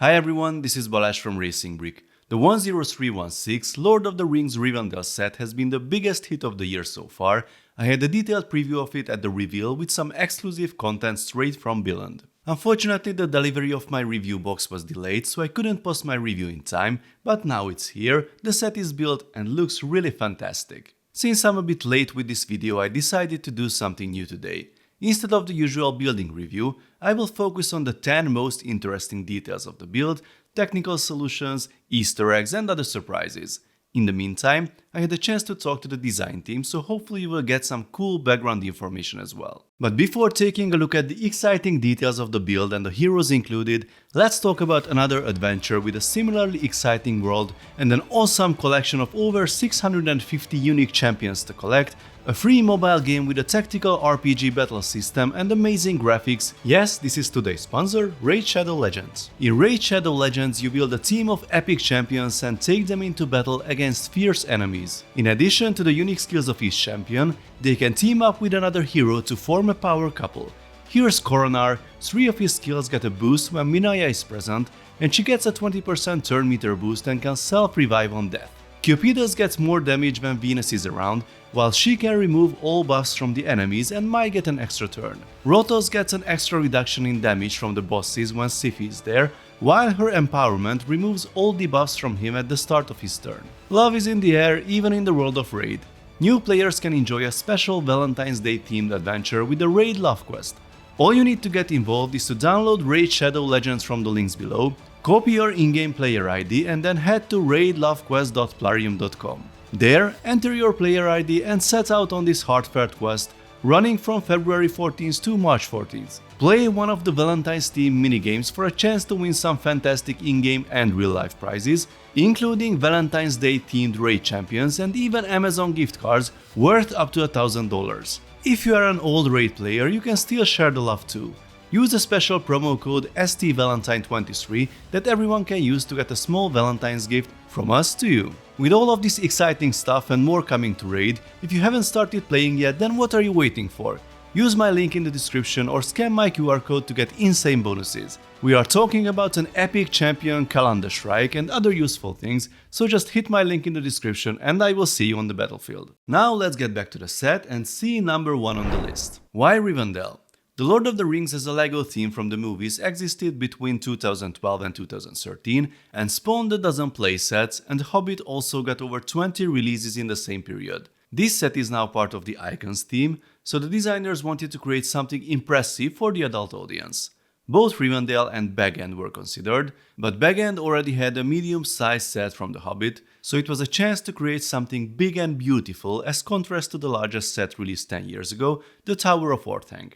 Hi everyone, this is Balázs from Racing Brick. The 10316 Lord of the Rings Rivendell set has been the biggest hit of the year so far. I had a detailed preview of it at the reveal with some exclusive content straight from Billund. Unfortunately, the delivery of my review box was delayed, so I couldn't post my review in time, but now it's here, the set is built and looks really fantastic. Since I'm a bit late with this video, I decided to do something new today. Instead of the usual building review, I will focus on the 10 most interesting details of the build, technical solutions, Easter eggs and other surprises. In the meantime, I had a chance to talk to the design team, so hopefully you will get some cool background information as well. But before taking a look at the exciting details of the build and the heroes included, let's talk about another adventure with a similarly exciting world and an awesome collection of over 650 unique champions to collect, a free mobile game with a tactical RPG battle system and amazing graphics. Yes, this is today's sponsor, Raid Shadow Legends. In Raid Shadow Legends, you build a team of epic champions and take them into battle against fierce enemies. In addition to the unique skills of each champion, they can team up with another hero to form a power couple. Here's Coronar, 3 of his skills get a boost when Minaya is present, and she gets a 20% turn meter boost and can self-revive on death. Cupidas gets more damage when Venus is around, while she can remove all buffs from the enemies and might get an extra turn. Rotos gets an extra reduction in damage from the bosses when Sif is there, while her empowerment removes all debuffs from him at the start of his turn. Love is in the air even in the world of Raid. New players can enjoy a special Valentine's Day themed adventure with the Raid Love Quest. All you need to get involved is to download Raid Shadow Legends from the links below, copy your in-game player ID and then head to raidlovequest.plarium.com. There, enter your player ID and set out on this heartfelt quest, running from February 14th to March 14th. Play one of the Valentine's themed minigames for a chance to win some fantastic in-game and real-life prizes, including Valentine's Day themed Raid champions and even Amazon gift cards worth up to $1,000. If you are an old Raid player, you can still share the love too. Use the special promo code STValentine23 that everyone can use to get a small Valentine's gift from us to you. With all of this exciting stuff and more coming to Raid, if you haven't started playing yet, then what are you waiting for? Use my link in the description or scan my QR code to get insane bonuses. We are talking about an epic champion Calendar Shrike and other useful things, so just hit my link in the description and I will see you on the battlefield. Now let's get back to the set and see number 1 on the list. Why Rivendell? The Lord of the Rings as a LEGO theme from the movies existed between 2012 and 2013 and spawned a dozen playsets, and The Hobbit also got over 20 releases in the same period. This set is now part of the Icons theme, so the designers wanted to create something impressive for the adult audience. Both Rivendell and Bag End were considered, but Bag End already had a medium-sized set from The Hobbit, so it was a chance to create something big and beautiful as contrast to the largest set released 10 years ago, the Tower of Orthanc.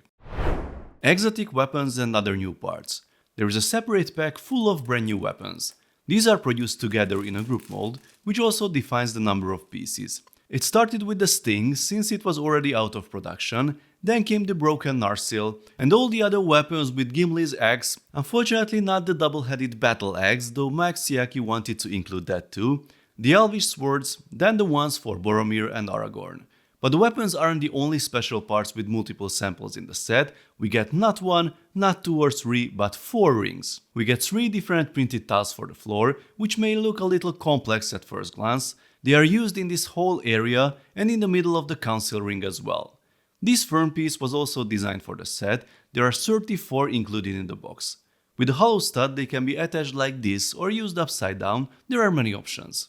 Exotic weapons and other new parts. There is a separate pack full of brand new weapons. These are produced together in a group mold, which also defines the number of pieces. It started with the Sting, since it was already out of production, then came the Broken Narsil, and all the other weapons with Gimli's axe, unfortunately not the double-headed battle axe, though Mike Siaki wanted to include that too, the Elvish swords, then the ones for Boromir and Aragorn. But the weapons aren't the only special parts with multiple samples in the set. We get not 1, not 2 or 3, but 4 rings. We get 3 different printed tiles for the floor, which may look a little complex at first glance. They are used in this whole area and in the middle of the council ring as well. This firm piece was also designed for the set. There are 34 included in the box. With the hollow stud, they can be attached like this or used upside down. There are many options.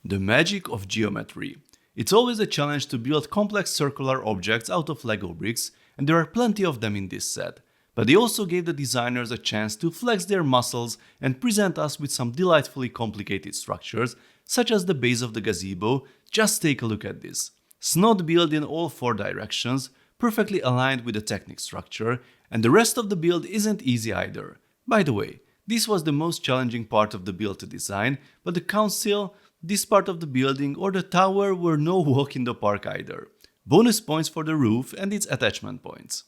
The magic of geometry. It's always a challenge to build complex circular objects out of LEGO bricks, and there are plenty of them in this set. But they also gave the designers a chance to flex their muscles and present us with some delightfully complicated structures, such as the base of the gazebo. Just take a look at this. Snod build in all 4 directions, perfectly aligned with the Technic structure, and the rest of the build isn't easy either. By the way, this was the most challenging part of the build to design, but the council, this part of the building or the tower were no walk in the park either. Bonus points for the roof and its attachment points.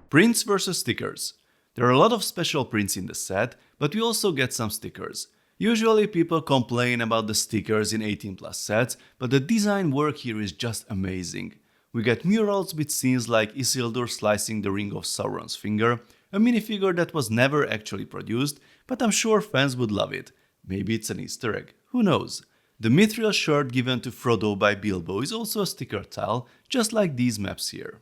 Prints versus stickers. There are a lot of special prints in the set, but we also get some stickers. Usually people complain about the stickers in 18+ sets, but the design work here is just amazing. We get murals with scenes like Isildur slicing the ring of Sauron's finger, a minifigure that was never actually produced, but I'm sure fans would love it. Maybe it's an Easter egg, who knows? The Mithril shirt given to Frodo by Bilbo is also a sticker tile, just like these maps here.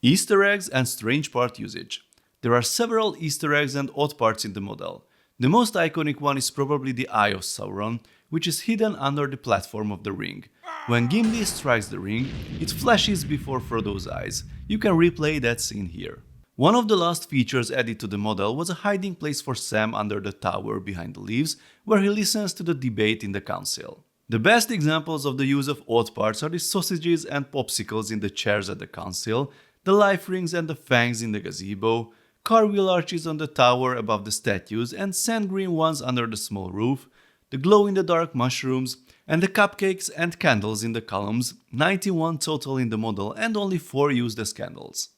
Easter eggs and strange part usage. There are several Easter eggs and odd parts in the model. The most iconic one is probably the Eye of Sauron, which is hidden under the platform of the ring. When Gimli strikes the ring, it flashes before Frodo's eyes. You can replay that scene here. One of the last features added to the model was a hiding place for Sam under the tower behind the leaves, where he listens to the debate in the council. The best examples of the use of odd parts are the sausages and popsicles in the chairs at the council, the life rings and the fangs in the gazebo, cartwheel arches on the tower above the statues and sand green ones under the small roof, the glow-in-the-dark mushrooms, and the cupcakes and candles in the columns, 91 total in the model and only 4 used as candles.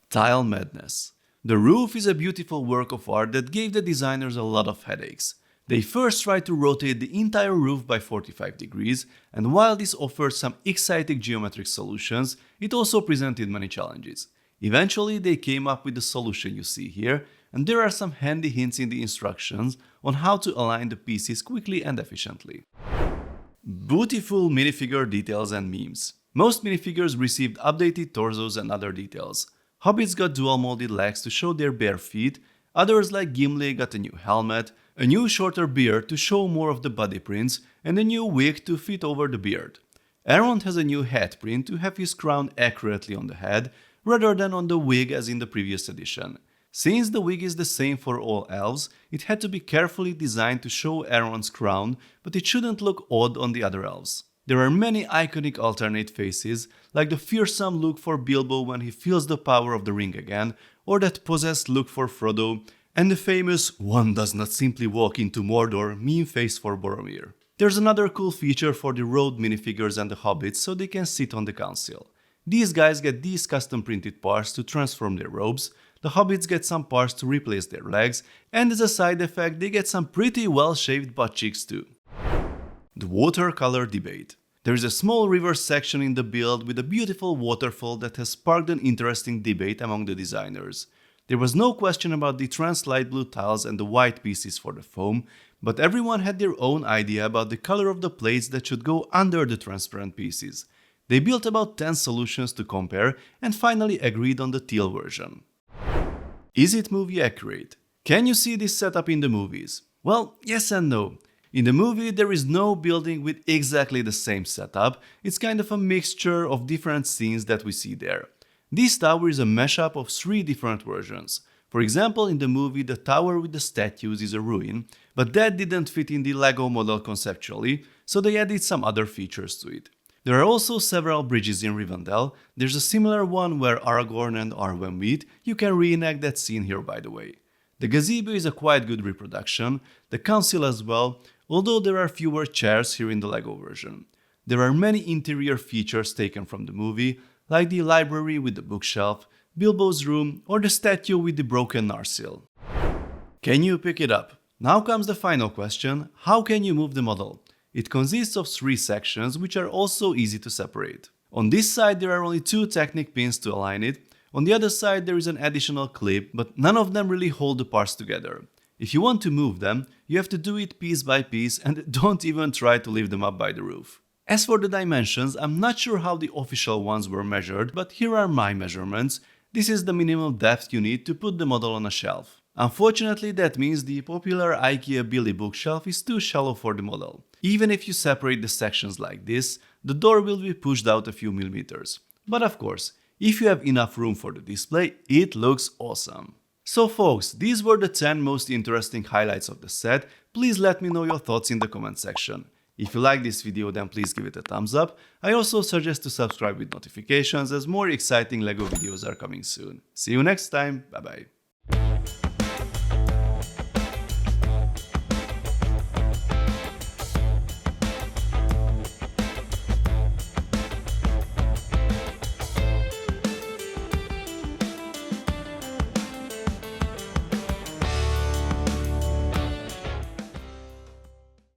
Tile madness. The roof is a beautiful work of art that gave the designers a lot of headaches. They first tried to rotate the entire roof by 45 degrees, and while this offered some exciting geometric solutions, it also presented many challenges. Eventually, they came up with the solution you see here, and there are some handy hints in the instructions on how to align the pieces quickly and efficiently. Beautiful minifigure details and memes. Most minifigures received updated torsos and other details. Hobbits got dual molded legs to show their bare feet, others like Gimli got a new helmet, a new shorter beard to show more of the body prints, and a new wig to fit over the beard. Elrond has a new head print to have his crown accurately on the head, rather than on the wig as in the previous edition. Since the wig is the same for all elves, it had to be carefully designed to show Elrond's crown, but it shouldn't look odd on the other elves. There are many iconic alternate faces, like the fearsome look for Bilbo when he feels the power of the ring again, or that possessed look for Frodo, and the famous "one does not simply walk into Mordor" meme face for Boromir. There's another cool feature for the road minifigures and the hobbits so they can sit on the council. These guys get these custom printed parts to transform their robes, the hobbits get some parts to replace their legs, and as a side effect they get some pretty well shaved butt cheeks too. The watercolor debate. There is a small river section in the build with a beautiful waterfall that has sparked an interesting debate among the designers. There was no question about the trans light blue tiles and the white pieces for the foam, but everyone had their own idea about the color of the plates that should go under the transparent pieces. They built about 10 solutions to compare and finally agreed on the teal version. Is it movie accurate? Can you see this setup in the movies? Well, yes and no. In the movie, there is no building with exactly the same setup, it's kind of a mixture of different scenes that we see there. This tower is a mashup of 3 different versions. For example, in the movie, the tower with the statues is a ruin, but that didn't fit in the LEGO model conceptually, so they added some other features to it. There are also several bridges in Rivendell. There's a similar one where Aragorn and Arwen meet. You can reenact that scene here, by the way. The gazebo is a quite good reproduction, the council as well, although there are fewer chairs here in the LEGO version. There are many interior features taken from the movie, like the library with the bookshelf, Bilbo's room, or the statue with the broken Narsil. Can you pick it up? Now comes the final question: how can you move the model? It consists of 3 sections which are also easy to separate. On this side there are only 2 Technic pins to align it, on the other side there is an additional clip, but none of them really hold the parts together. If you want to move them, you have to do it piece by piece and don't even try to lift them up by the roof. As for the dimensions, I'm not sure how the official ones were measured, but here are my measurements. This is the minimum depth you need to put the model on a shelf. Unfortunately, that means the popular IKEA Billy bookshelf is too shallow for the model. Even if you separate the sections like this, the door will be pushed out a few millimeters. But of course, if you have enough room for the display, it looks awesome. So folks, these were the 10 most interesting highlights of the set. Please let me know your thoughts in the comment section. If you like this video, then please give it a thumbs up. I also suggest to subscribe with notifications as more exciting LEGO videos are coming soon. See you next time, bye bye.